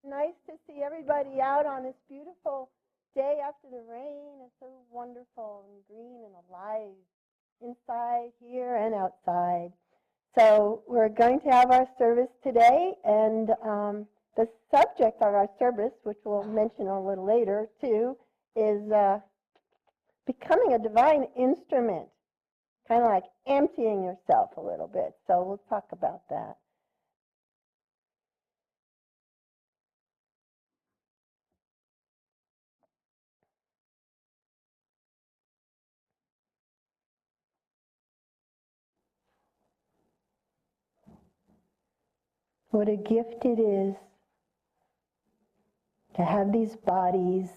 Nice to see everybody out on this beautiful day after the rain. It's so wonderful and green and alive inside here and outside. So we're going to have our service today, and the subject of our service, which we'll mention a little later too, is becoming a divine instrument, kind of like emptying yourself a little bit. So we'll talk about that. What a gift it is to have these bodies,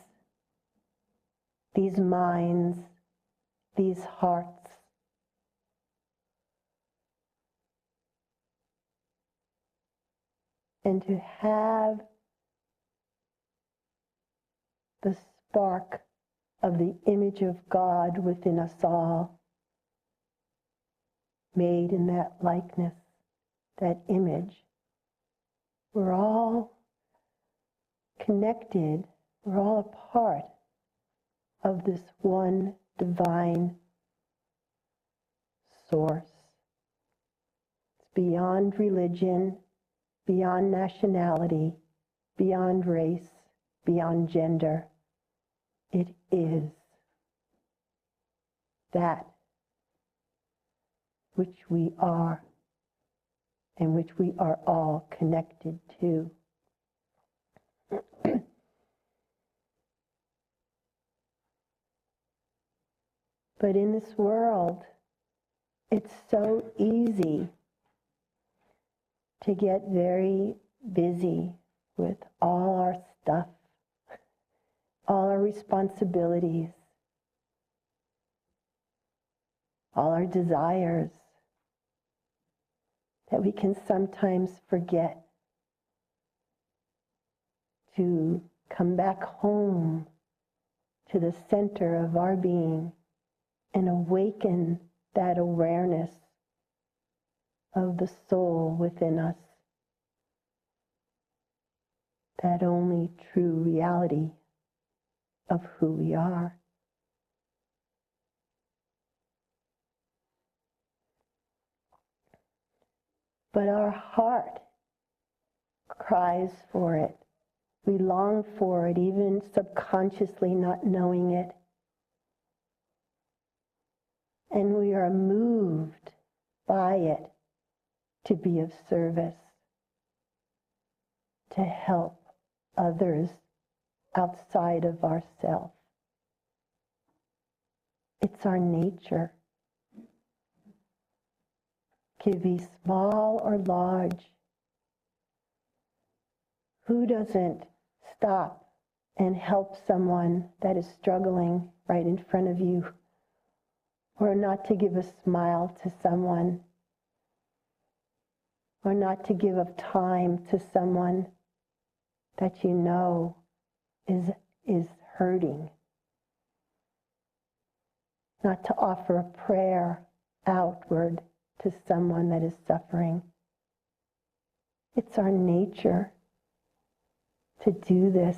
these minds, these hearts. And to have the spark of the image of God within us all, made in that likeness, that image. We're all connected, we're all a part of this one divine source. It's beyond religion, beyond nationality, beyond race, beyond gender. It is that which we are and which we are all connected to. But in this world, it's so easy to get very busy with all our stuff, all our responsibilities, all our desires, that we can sometimes forget to come back home to the center of our being and awaken that awareness of the soul within us, that only true reality of who we are. But our heart cries for it. We long for it, even subconsciously not knowing it. And we are moved by it to be of service, to help others outside of ourselves. It's our nature. Could be small or large. Who doesn't stop and help someone that is struggling right in front of you? Or not to give a smile to someone? Or not to give of time to someone that you know is hurting? Not to offer a prayer outward to someone that is suffering. It's our nature to do this.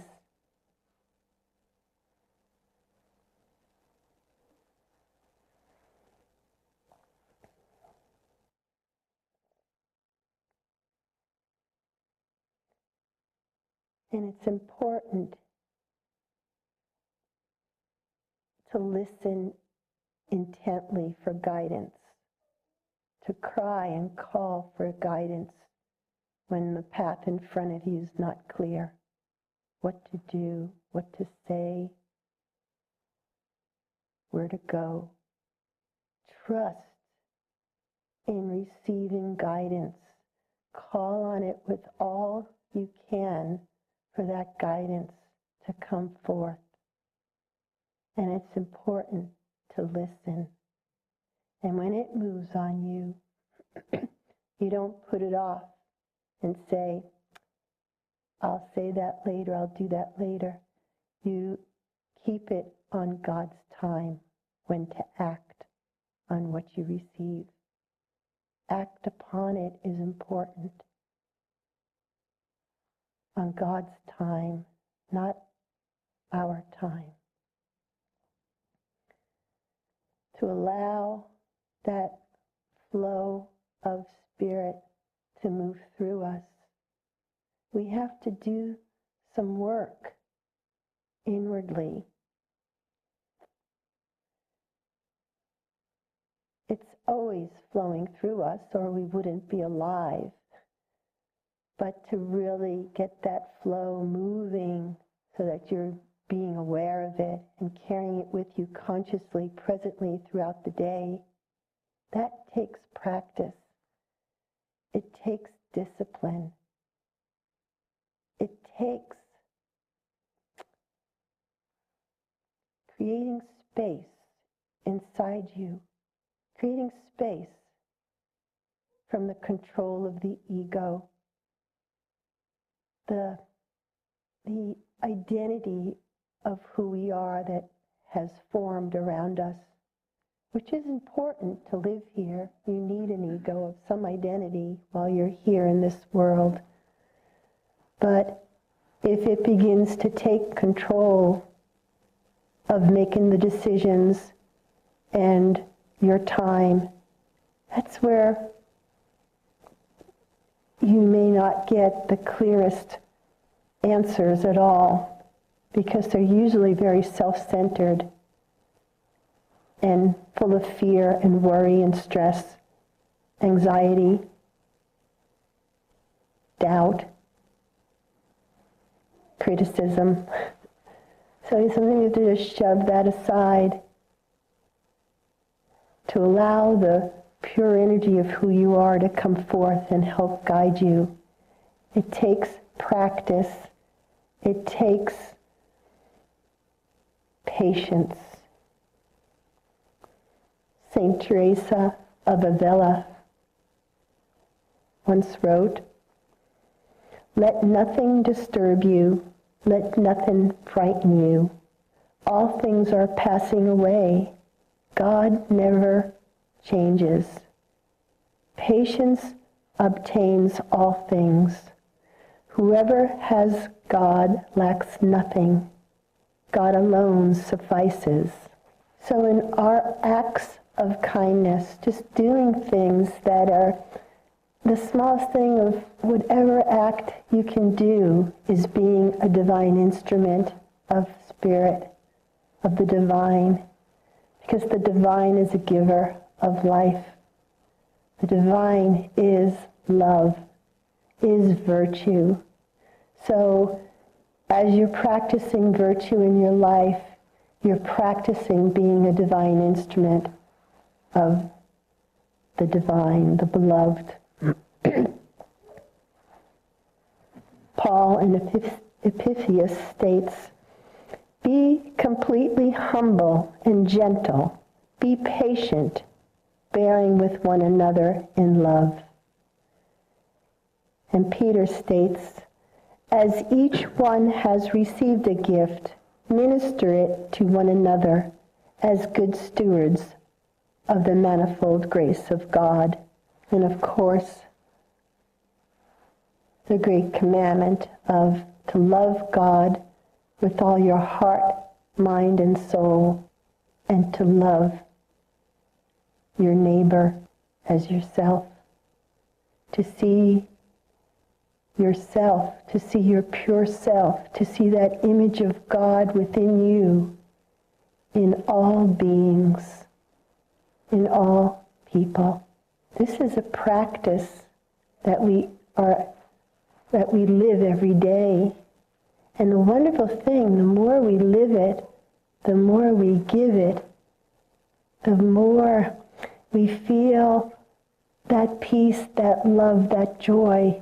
And it's important to listen intently for guidance, to cry and call for guidance when the path in front of you is not clear. What to do, what to say, where to go. Trust in receiving guidance. Call on it with all you can for that guidance to come forth. And it's important to listen. And when it moves on you, you don't put it off and say, I'll say that later, I'll do that later. You keep it on God's time when to act on what you receive. Act upon it is important. on God's time, not our time. To allow that flow of spirit to move through us, we have to do some work inwardly. It's always flowing through us, or we wouldn't be alive. But to really get that flow moving so that you're being aware of it and carrying it with you consciously, presently throughout the day, that takes practice. It takes discipline. It takes creating space inside you, creating space from the control of the ego, the identity of who we are that has formed around us, which is important to live here. You need an ego of some identity while you're here in this world. But if it begins to take control of making the decisions and your time, that's where you may not get the clearest answers at all, because they're usually very self-centered and full of fear and worry and stress, anxiety, doubt, criticism. So something you have to just shove that aside to allow the pure energy of who you are to come forth and help guide you. It takes practice. It takes patience. Saint Teresa of Avila once wrote, "Let nothing disturb you, let nothing frighten you. All things are passing away. God never changes. Patience obtains all things. Whoever has God lacks nothing. God alone suffices." So in our acts of kindness, just doing things that are the smallest thing of whatever act you can do is being a divine instrument of spirit, of the divine, because the divine is a giver of life. The divine is love, is virtue. So as you're practicing virtue in your life, you're practicing being a divine instrument of the divine, the beloved. Paul in Epiphanes states, "Be completely humble and gentle. Be patient, bearing with one another in love." And Peter states, "As each one has received a gift, minister it to one another as good stewards of the manifold grace of God." And of course, the great commandment of to love God with all your heart, mind, and soul, and to love your neighbor as yourself. To see yourself, to see your pure self, to see that image of God within you in all beings, in all people. This is a practice that we live every day. And the wonderful thing, the more we live it, the more we give it, the more we feel that peace, that love, that joy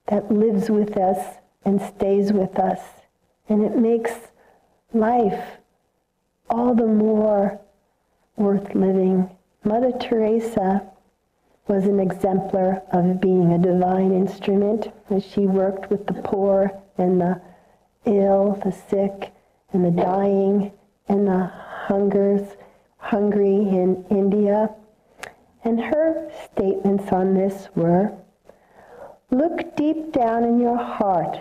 that lives with us and stays with us. And it makes life all the more worth living. Mother Teresa was an exemplar of being a divine instrument as she worked with the poor and the ill, the sick, and the dying, and the hungry in India. And her statements on this were, Look deep down in your heart.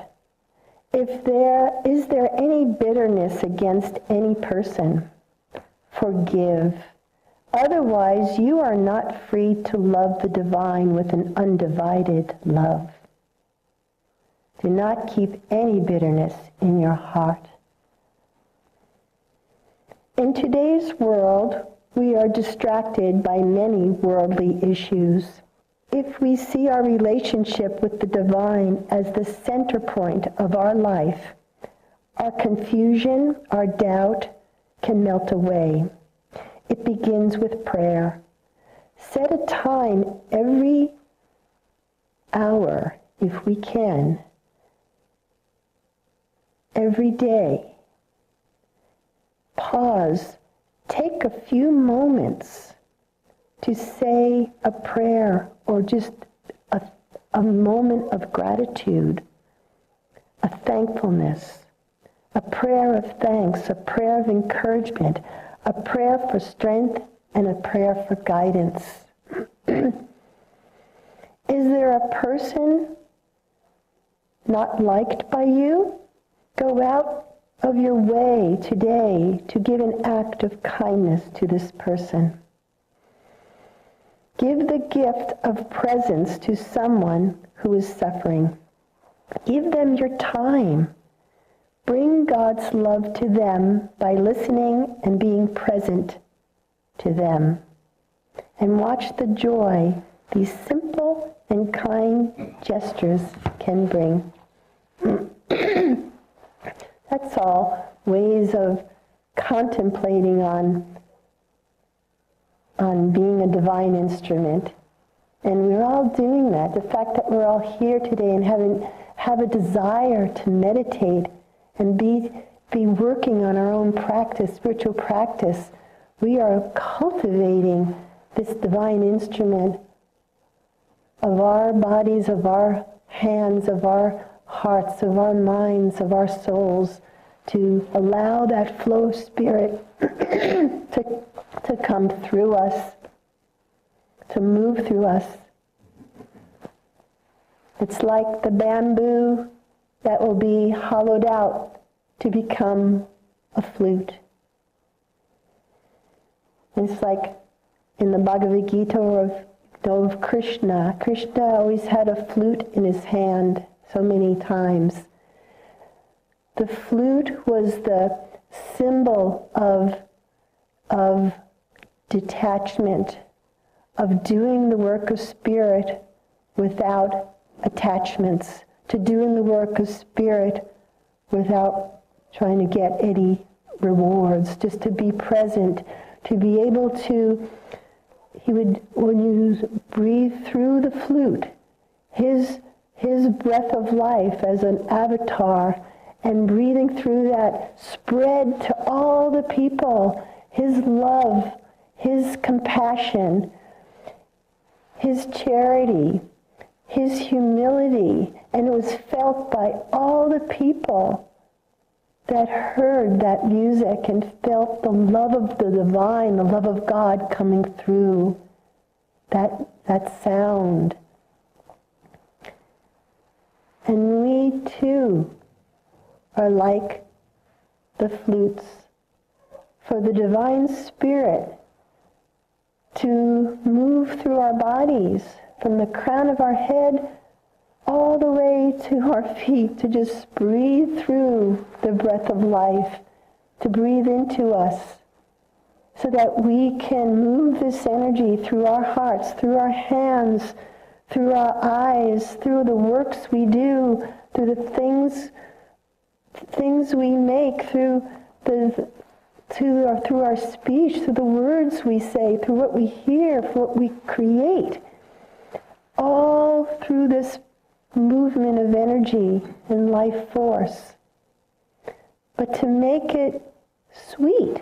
Is there any bitterness against any person? Forgive. Otherwise, you are not free to love the divine with an undivided love. Do not keep any bitterness in your heart. In today's world, we are distracted by many worldly issues. If we see our relationship with the divine as the center point of our life, our confusion, our doubt can melt away. It begins with prayer. Set a time every hour, if we can, every day. Pause. Take a few moments to say a prayer or just a moment of gratitude, a thankfulness, a prayer of thanks, a prayer of encouragement, a prayer for strength, and a prayer for guidance. Is there a person not liked by you? Go out of your way today to give an act of kindness to this person. Give the gift of presence to someone who is suffering. Give them your time. Bring God's love to them by listening and being present to them. And watch the joy these simple and kind gestures can bring. That's all ways of contemplating on being a divine instrument. And we're all doing that. The fact that we're all here today and have a desire to meditate and be working on our own practice, spiritual practice, we are cultivating this divine instrument of our bodies, of our hands, of our hearts, of our minds, of our souls, to allow that flow of spirit to come through us, to move through us. It's like the bamboo that will be hollowed out to become a flute. It's like in the Bhagavad Gita of Krishna. Krishna always had a flute in his hand so many times. The flute was the symbol of detachment, of doing the work of spirit without attachments, to doing the work of spirit without trying to get any rewards, just to be present, to be able to, when you breathe through the flute, his breath of life as an avatar, and breathing through that spread to all the people, his love, his compassion, his charity, his humility, and it was felt by all the people that heard that music and felt the love of the divine, the love of God coming through that sound. And we too are like the flutes for the divine spirit to move through our bodies from the crown of our head all the way to our feet, to just breathe through the breath of life, to breathe into us, so that we can move this energy through our hearts, through our hands, through our eyes, through the works we do, through the things we make, through our speech, through the words we say, through what we hear, through what we create, all through this movement of energy and life force. But to make it sweet,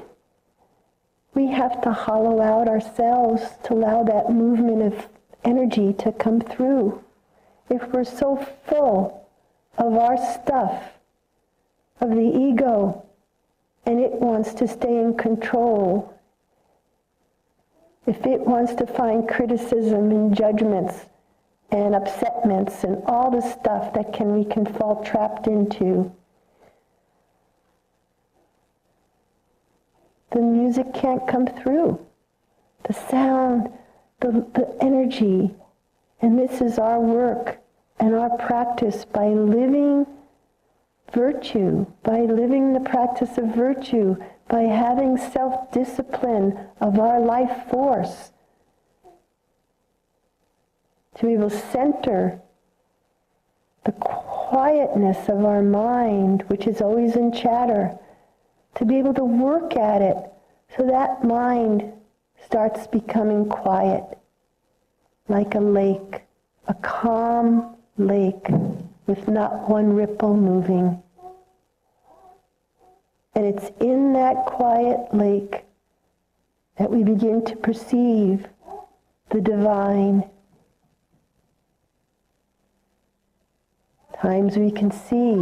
we have to hollow out ourselves to allow that movement of energy to come through. If we're so full of our stuff, of the ego, and it wants to stay in control, if it wants to find criticism and judgments and upsetments and all the stuff that we can fall trapped into. The music can't come through. The sound, the energy. And this is our work and our practice by living virtue, by living the practice of virtue, by having self-discipline of our life force, to be able to center the quietness of our mind, which is always in chatter, to be able to work at it so that mind starts becoming quiet, like a lake, a calm lake with not one ripple moving. And it's in that quiet lake that we begin to perceive the divine. Times we can see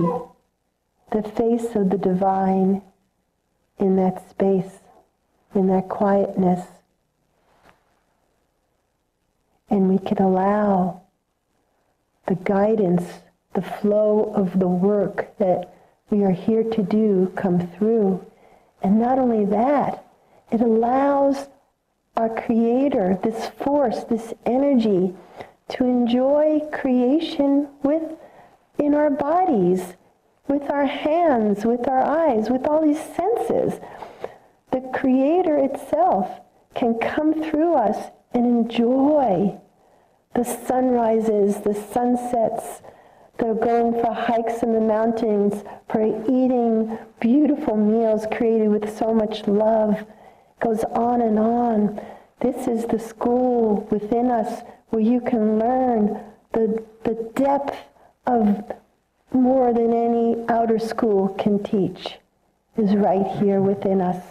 the face of the divine in that space, in that quietness. And we can allow the guidance, the flow of the work that we are here to do come through. And not only that, it allows our Creator, this force, this energy, to enjoy creation in our bodies, with our hands, with our eyes, with all these senses. The Creator itself can come through us and enjoy the sunrises, the sunsets, the going for hikes in the mountains, for eating beautiful meals created with so much love. It goes on and on. This is the school within us where you can learn the depth of more than any outer school can teach, is right here within us.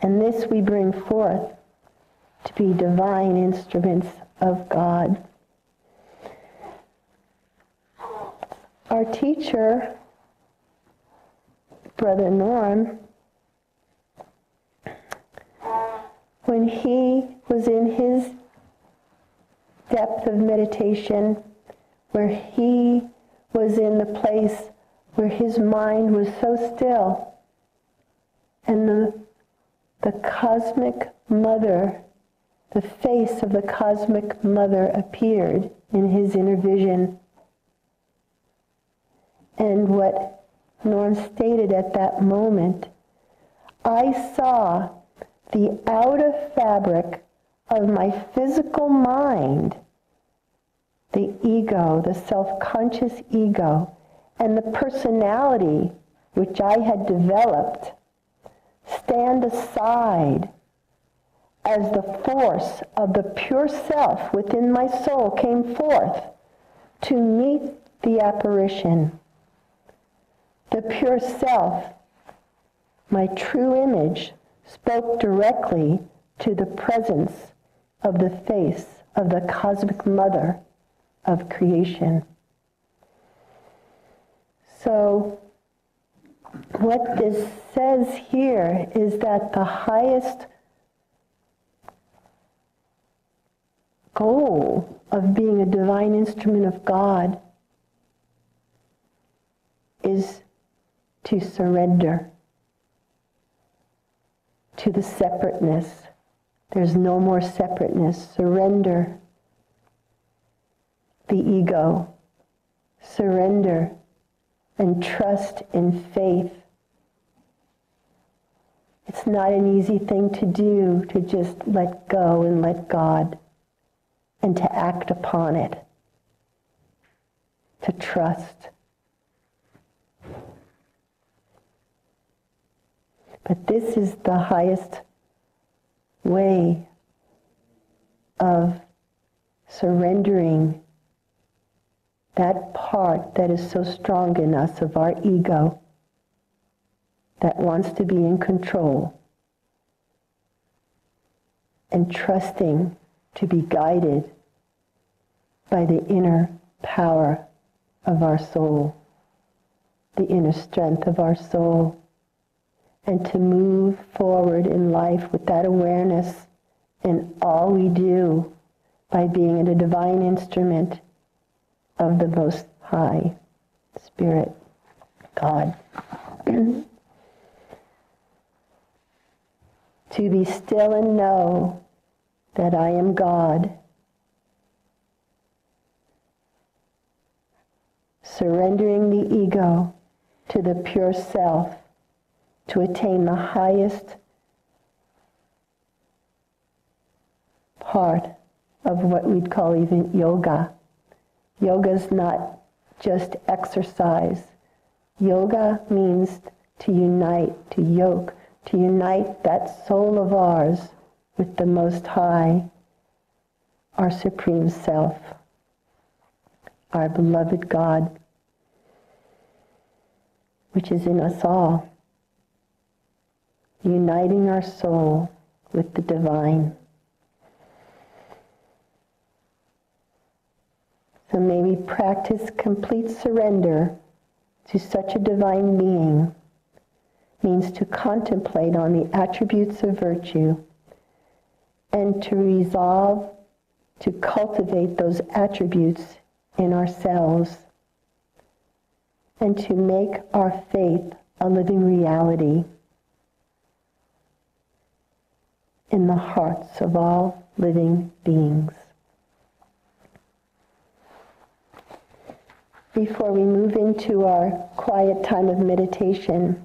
And this we bring forth to be divine instruments of God. Our teacher, Brother Norm, when he was in his depth of meditation, where he was in the place where his mind was so still, and the cosmic mother, the face of the cosmic mother appeared in his inner vision. And what Norm stated at that moment, I saw the outer fabric of my physical mind, the ego, the self-conscious ego, and the personality which I had developed stand aside as the force of the pure self within my soul came forth to meet the apparition. The pure self, my true image, spoke directly to the presence of the face of the cosmic mother of creation. So, what this says here is that the highest goal of being a divine instrument of God is to surrender to the separateness. There's no more separateness. Surrender the ego. Surrender and trust in faith. It's not an easy thing to do, to just let go and let God, and to act upon it, to trust. But this is the highest way of surrendering that part that is so strong in us of our ego that wants to be in control, and trusting to be guided by the inner power of our soul, the inner strength of our soul, and to move forward in life with that awareness in all we do, by being a divine instrument of the Most High Spirit, God. To be still and know that I am God. Surrendering the ego to the pure self to attain the highest part of what we'd call even yoga. Yoga is not just exercise. Yoga means to unite, to yoke, to unite that soul of ours with the Most High, our Supreme Self, our beloved God, which is in us all, uniting our soul with the divine. So may we practice complete surrender to such a divine being. Means to contemplate on the attributes of virtue and to resolve to cultivate those attributes in ourselves and to make our faith a living reality in the hearts of all living beings. Before we move into our quiet time of meditation,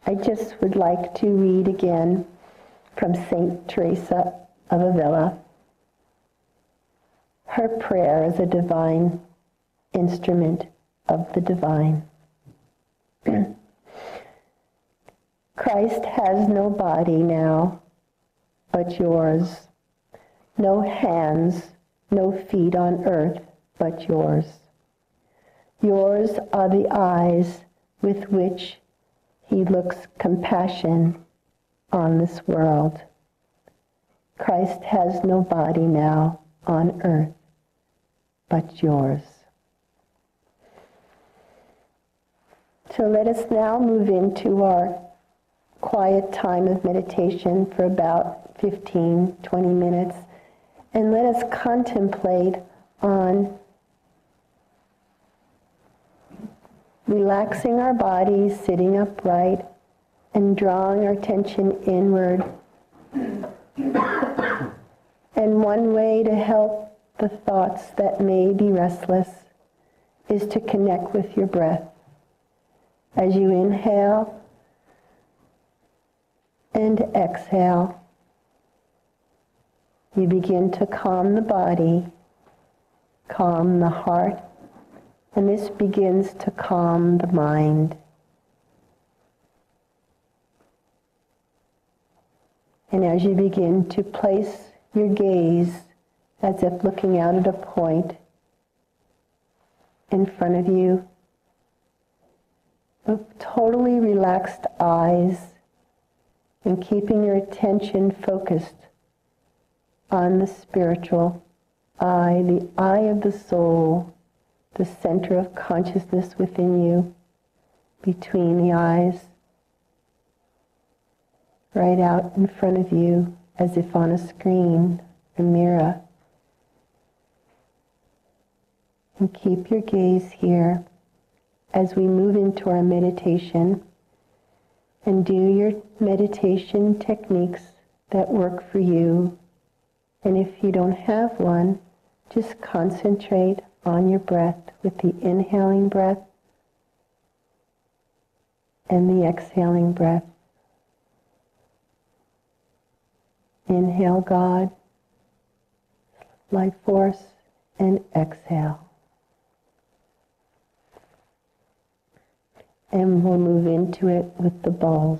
I just would like to read again from Saint Teresa of Avila. Her prayer as a divine instrument of the divine. Christ has no body now but yours, no hands, no feet on earth but yours. Yours are the eyes with which He looks compassion on this world. Christ has no body now on earth but yours. So let us now move into our quiet time of meditation for about 15, 20 minutes, and let us contemplate on relaxing our bodies, sitting upright, and drawing our attention inward. And one way to help the thoughts that may be restless is to connect with your breath. As you inhale and exhale, you begin to calm the body, calm the heart, and this begins to calm the mind. And as you begin to place your gaze as if looking out at a point in front of you, with totally relaxed eyes and keeping your attention focused on the spiritual eye, the eye of the soul, the center of consciousness within you, between the eyes, right out in front of you, as if on a screen, a mirror. And keep your gaze here as we move into our meditation, and do your meditation techniques that work for you. And if you don't have one, just concentrate on your breath with the inhaling breath and the exhaling breath. Inhale God, life force, and exhale. And we'll move into it with the bowls.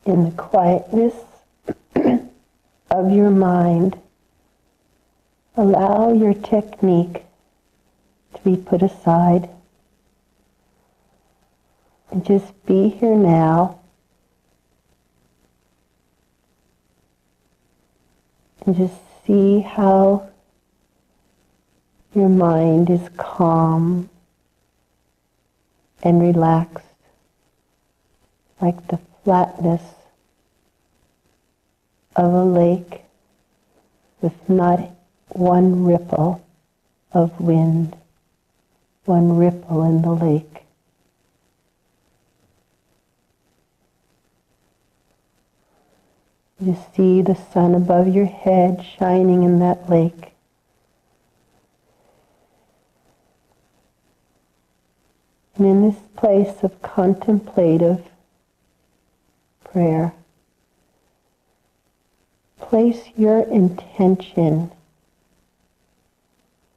in the quietness of your mind, allow your technique to be put aside and just be here now and just see how your mind is calm and relaxed, like the flatness of a lake with not one ripple of wind, one ripple in the lake. You see the sun above your head shining in that lake. And in this place of contemplative prayer, place your intention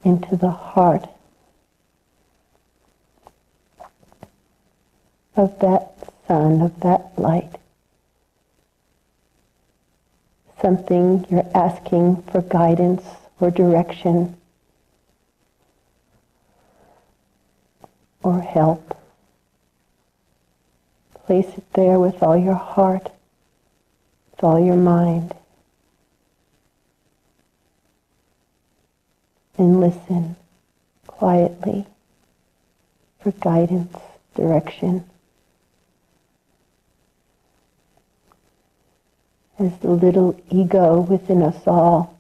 into the heart of that sun, of that light. Something you're asking for guidance or direction or help. Place it there with all your heart, with all your mind. And listen quietly for guidance, direction. As the little ego within us all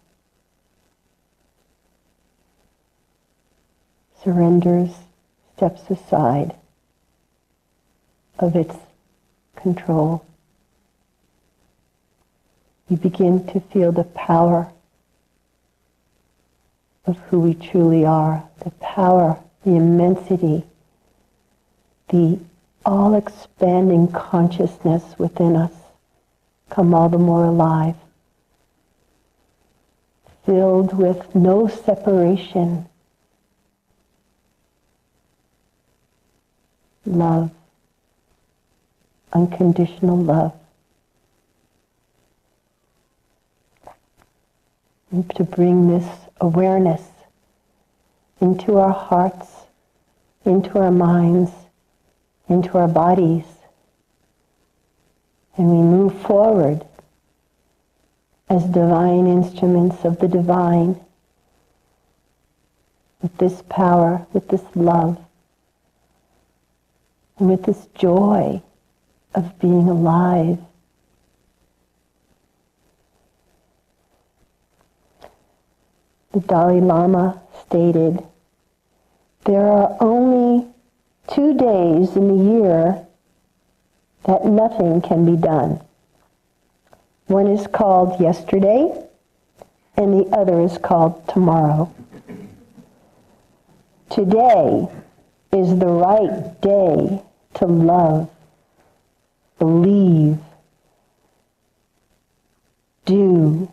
surrenders, steps aside of its control, you begin to feel the power of who we truly are, the power, the immensity, the all-expanding consciousness within us come all the more alive, filled with no separation, love, unconditional love. And to bring this awareness into our hearts, into our minds, into our bodies, and we move forward as divine instruments of the divine, with this power, with this love, and with this joy of being alive. The Dalai Lama stated, there are only 2 days in the year that nothing can be done. One is called yesterday, and the other is called tomorrow. Today is the right day to love, believe, do,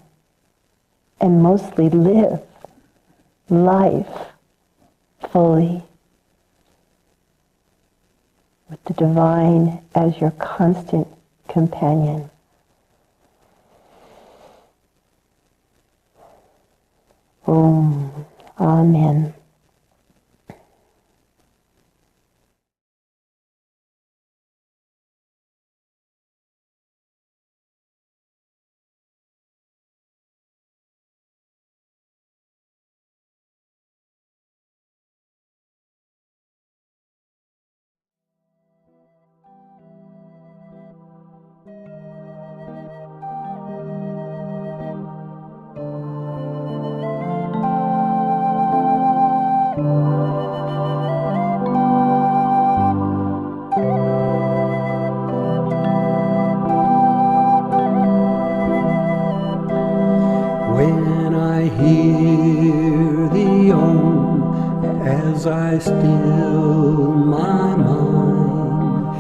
and mostly live life fully, with the divine as your constant companion. Om. Amen. When I hear the Om as I still my mind,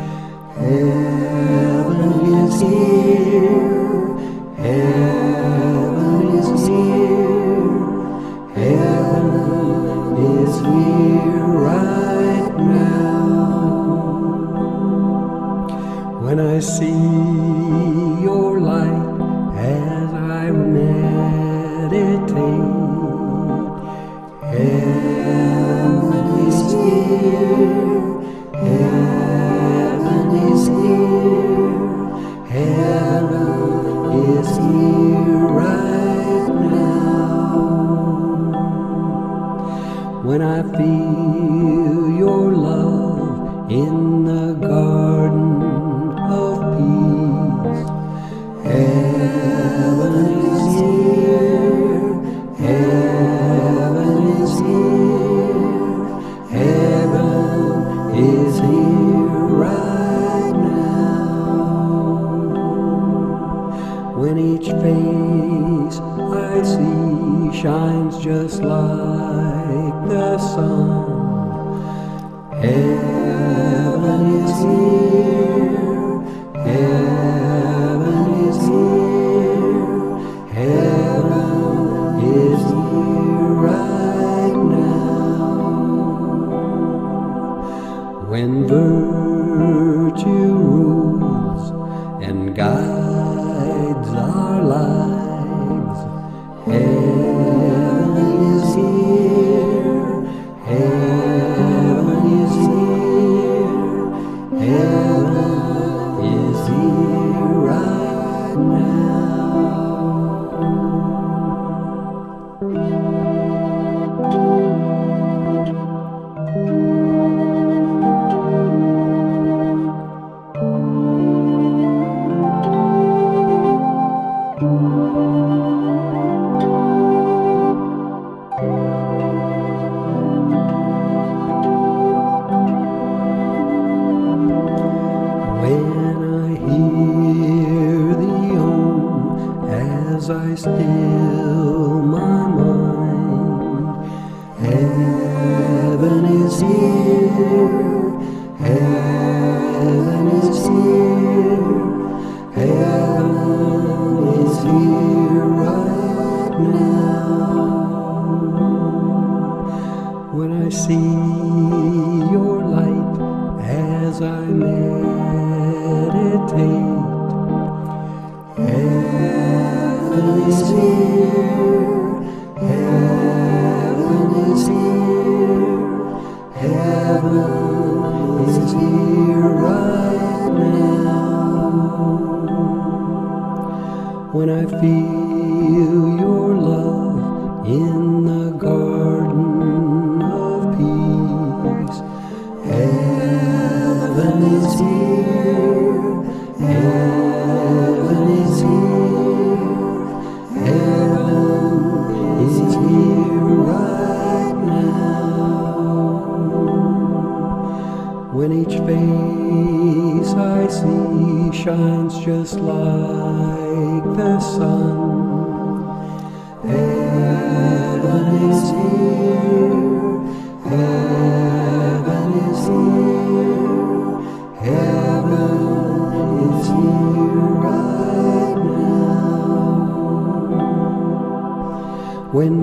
heaven is here, heaven is near, heaven is near right now. When I see when I feel your love in the garden of peace. Heaven is here, heaven is here, heaven is here right now. When each face I see shines just like the sun, heaven is here, heaven is here, heaven is here right now. When virtue rules and guides our lives, heaven is here, heaven is here, heaven is here right now. As I still my mind, heaven is here, heaven is here, heaven is here right now. When I see your light as I meditate, heaven is here, heaven is here, heaven is here right now. When I feel your love in the garden of peace, heaven is here, heaven is here, heaven is here right now. When each face I see shines just like the sun, heaven is here, heaven is here, heaven is here right now. When